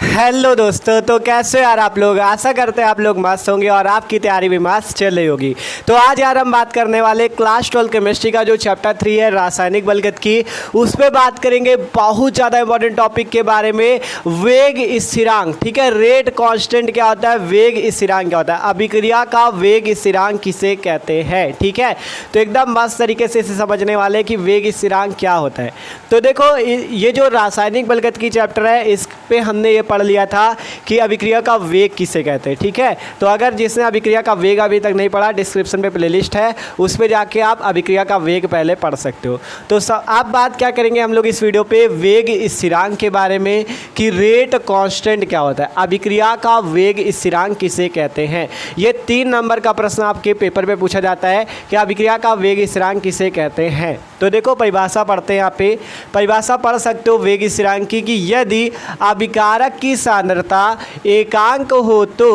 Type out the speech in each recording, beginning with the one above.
Hello दोस्तों, तो कैसे यार आप लोग। आशा करते हैं आप लोग मस्त होंगे और आपकी तैयारी भी मस्त चल रही होगी। तो आज यार हम बात करने वाले क्लास 12 केमिस्ट्री का जो चैप्टर 3 है रासायनिक बलगत की, उस पर बात करेंगे बहुत ज़्यादा इंपॉर्टेंट टॉपिक के बारे में, वेग स्थिरांक। ठीक है, रेट कांस्टेंट क्या होता है, वेग स्थिरांक क्या होता है, अभिक्रिया का वेग स्थिरांक किसे कहते हैं। ठीक है, तो एकदम मस्त तरीके से इसे समझने वाले कि वेग स्थिरांक क्या होता है। तो देखो, ये जो रासायनिक बलगत की चैप्टर है, इस पे हमने ये पढ़ लिया था कि अभिक्रिया का वेग किसे कहते हैं। ठीक है, तो अगर जिसने अभिक्रिया का वेग अभी तक नहीं पढ़ा, डिस्क्रिप्शन पे प्लेलिस्ट है, उस पे जाके आप अभिक्रिया का वेग पहले पढ़ सकते हो। तो आप बात क्या करेंगे हम लोग इस वीडियो पे, वेग स्थिरांक के बारे में कि रेट कांस्टेंट क्या होता है, अभिक्रिया का वेग स्थिरांक किसे कहते हैं। ये 3 नंबर का प्रश्न आपके पेपर पे पूछा जाता है कि अभिक्रिया का वेग स्थिरांक किसे कहते हैं। तो देखो परिभाषा पढ़ते हैं, यहाँ पे परिभाषा पढ़ सकते हो वेग स्थिरांक की कि यदि अभिकारक की सांद्रता एकांक हो तो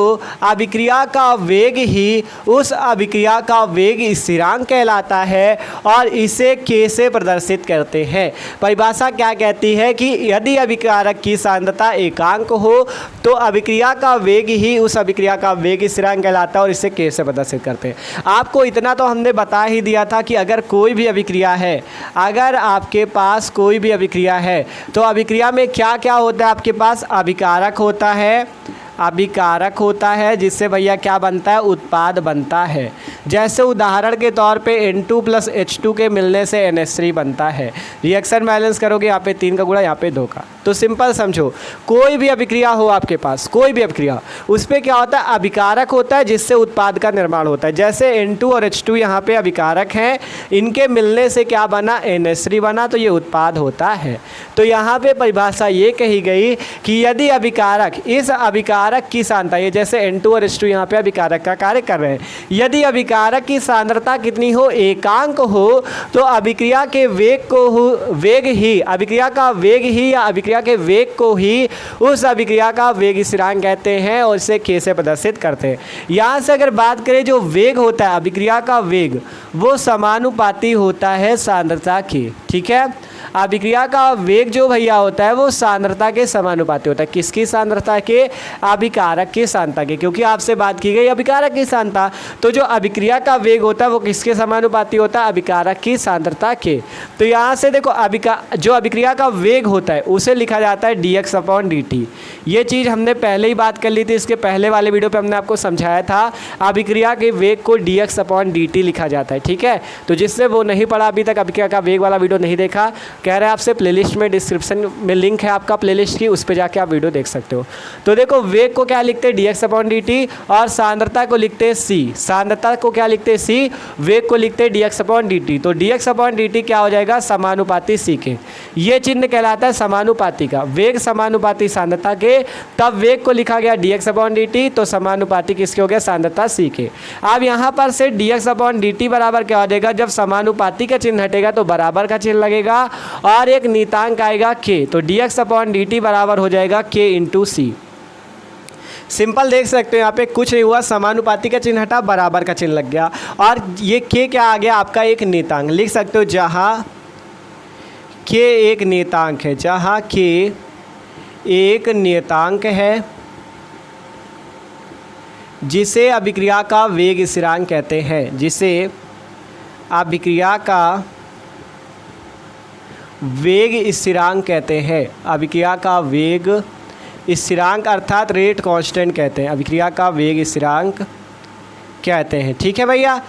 अभिक्रिया का वेग ही उस अभिक्रिया का वेग स्थिरांक कहलाता है और इसे K से प्रदर्शित करते हैं। परिभाषा क्या कहती है कि यदि अभिकारक की सांद्रता एकांक हो तो अभिक्रिया का वेग ही उस अभिक्रिया का वेग स्थिरांक कहलाता है और इसे K से प्रदर्शित करते हैं। आपको इतना तो हमने बता ही दिया था कि अगर कोई भी अभिक्रिया है, अगर आपके पास कोई भी अभिक्रिया है तो अभिक्रिया में क्या क्या होता है, आपके पास अभिकारक होता है, अभिकारक होता है जिससे भैया क्या बनता है, उत्पाद बनता है। जैसे उदाहरण के तौर पे N2 + H2 के मिलने से NH3 बनता है। रिएक्शन बैलेंस करोगे, यहाँ पे 3 का गुणा, यहाँ पे 2 का। तो सिंपल समझो, कोई भी अभिक्रिया हो आपके पास, कोई भी अभिक्रिया, उस पर क्या होता है, अभिकारक होता है जिससे उत्पाद का निर्माण होता है। जैसे N2 और H2 यहाँ पे अभिकारक हैं, इनके मिलने से क्या बना, NH3 बना, तो ये उत्पाद होता है। तो यहाँ पे परिभाषा ये कही गई कि यदि अभिकारक, इस अभिकारक की सांद्रता, ये जैसे N2 और H2 यहाँ पे अभिकारक का कार्य कर रहे हैं, यदि अभिकारक की सांद्रता कितनी हो, एकांक हो, तो अभिक्रिया के वेग को वेग ही, अभिक्रिया का वेग ही या अभिक्रिया के वेग को ही उस अभिक्रिया का वेग स्थिरांक कहते हैं और इसे K से प्रदर्शित करते हैं। यहाँ से अगर बात करें, जो वेग होता है अभिक्रिया का वेग, वो समानुपाती होता है सांद्रता के। ठीक है, अभिक्रिया का वेग जो भैया होता है वो सांद्रता के समानुपाती होता है। किसकी सांद्रता के, अभिकारक की सांद्रता के, क्योंकि आपसे बात की गई अभिकारक की सांद्रता, तो जो अभिक्रिया का वेग होता है वो किसके समानुपाती होता है, अभिकारक की सांद्रता के। तो यहाँ से देखो, जो अभिक्रिया का वेग होता है उसे लिखा जाता है dx/dt। ये चीज़ हमने पहले ही बात कर ली थी, इसके पहले वाले वीडियो पे हमने आपको समझाया था, अभिक्रिया के वेग को dx/dt लिखा जाता है। ठीक है, तो जिससे वो नहीं पढ़ा अभी तक, अभिक्रिया का वेग वाला वीडियो नहीं देखा, कह रहे हैं आपसे प्लेलिस्ट में, डिस्क्रिप्शन में लिंक है आपका प्लेलिस्ट की, उस पर जाके आप वीडियो देख सकते हो। तो देखो, वेग को क्या लिखते हैं, dx/dt, और सांद्रता को लिखते हैं c। सांद्रता को क्या लिखते हैं, c, वेग को लिखते हैं dx/dt। तो dx/dt क्या हो जाएगा, समानुपाती c के। ये चिन्ह कहलाता है समानुपाती का, वेग समानुपाती सांद्रता के, तब वेग को लिखा गया dx/dt, तो समानुपाती किसके हो गया, सांद्रता c के। अब यहाँ पर से dx/dt बराबर क्या हो जाएगा, जब समानुपाती का चिन्ह हटेगा तो बराबर का चिन्ह लगेगा और एक नियतांक आएगा K, तो dx/dt बराबर हो जाएगा K × C। सिंपल देख सकते हो, यहाँ पे कुछ नहीं हुआ, समानुपाती का चिन्ह हटा, बराबर का चिन्ह लग गया, और ये K क्या आ गया, आपका एक नियतांक। लिख सकते हो जहाँ K एक नियतांक है, जहाँ K एक नियतांक है जिसे अभिक्रिया का वेग स्थिरांक कहते हैं, जिसे अभिक्रिया का वेग स्थिरांक कहते हैं। अभिक्रिया का वेग स्थिरांक अर्थात रेट कांस्टेंट कहते हैं, अभिक्रिया का वेग स्थिरांक कहते हैं। ठीक है भैया,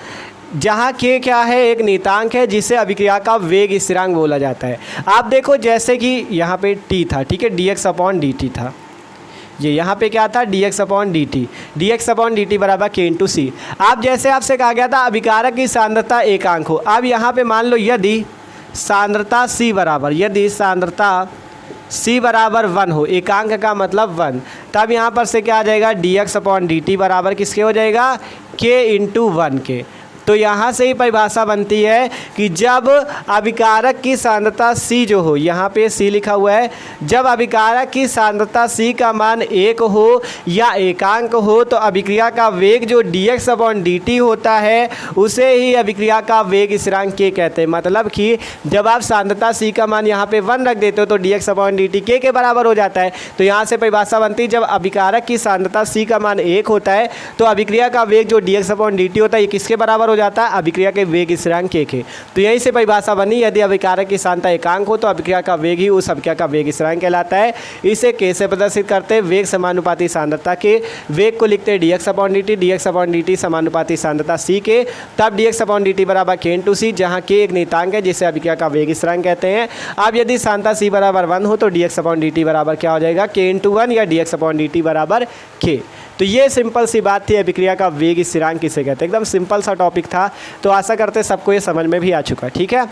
जहाँ K क्या है, एक नियतांक है जिसे अभिक्रिया का वेग स्थिरांक बोला जाता है। आप देखो, जैसे कि यहाँ पे T था, ठीक है, dx/dt था, ये यहाँ पे क्या था, dx/dt, dx/dt बराबर K × C। आप जैसे आपसे कहा गया था अभिकारक की सांद्रता एकांक हो, अब यहाँ पे मान लो यदि सांद्रता C बराबर, यदि सांद्रता C बराबर 1 हो, एकांक का मतलब 1, तब यहाँ पर से क्या आ जाएगा, dx/dt बराबर किसके हो जाएगा, K × 1 के। तो यहाँ से ही परिभाषा बनती है कि जब अभिकारक की सांद्रता C जो हो, यहाँ पे C लिखा हुआ है, जब अभिकारक की सांद्रता C का मान 1 हो या एकांक हो तो अभिक्रिया का वेग जो dx/dt होता है उसे ही अभिक्रिया का वेग स्थिरांक k कहते हैं। मतलब कि जब आप सांद्रता C का मान यहाँ पे 1 रख देते हो तो dx/dt k के बराबर हो जाता है। तो यहाँ से परिभाषा बनती है जब अभिकारक की सांद्रता C का मान 1 होता है तो अभिक्रिया का वेग जो dx/dt होता है ये किसके बराबर हो जाता है? अभिक्रिया के वेग स्थिरांक k के। तो यहीं से परिभाषा बनी, यदि अभिकारक की सांद्रता एकांक हो तो अभिक्रिया का वेग ही उस अभिक्रिया का वेग स्थिरांक कहलाता है। इसे k से प्रदर्शित करते हैं, वेग समानुपाती सांद्रता के, वेग को लिखते हैं dx/dt समानुपाती सांद्रता C के, तब dx/dt बराबर k/c, जहाँ k एक नियतांक है जिसे अभिक्रिया का वेग स्थिरांक कहते हैं। अब यदि सांद्रता C बराबर 1 हो तो dx/dt बराबर क्या हो जाएगा? k/1 या dx/dt बराबर k। तो ये सिंपल सी बात थी, अभिक्रिया का वेग स्थिरांक किसे कहते हैं। एकदम सिंपल सा टॉपिक था, तो आशा करते सबको ये समझ में भी आ चुका है। ठीक है,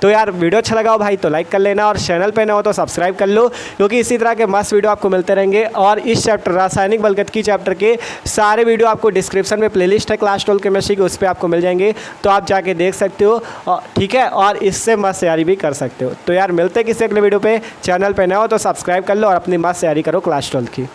तो यार वीडियो अच्छा लगा हो भाई तो लाइक कर लेना और चैनल पे ना हो तो सब्सक्राइब कर लो, क्योंकि इसी तरह के मस्त वीडियो आपको मिलते रहेंगे। और इस चैप्टर रासायनिक बलगतिकी चैप्टर के सारे वीडियो आपको डिस्क्रिप्शन में प्लेलिस्ट है क्लास 12 केमिस्ट्री की, उस पर आपको मिल जाएंगे, तो आप जाके देख सकते हो। और ठीक है, और इससे मस्त तैयारी भी कर सकते हो। तो यार मिलते हैं किसी अगले वीडियो पे, चैनल पे ना हो तो सब्सक्राइब कर लो और अपनी मस्त तैयारी करो क्लास 12 की।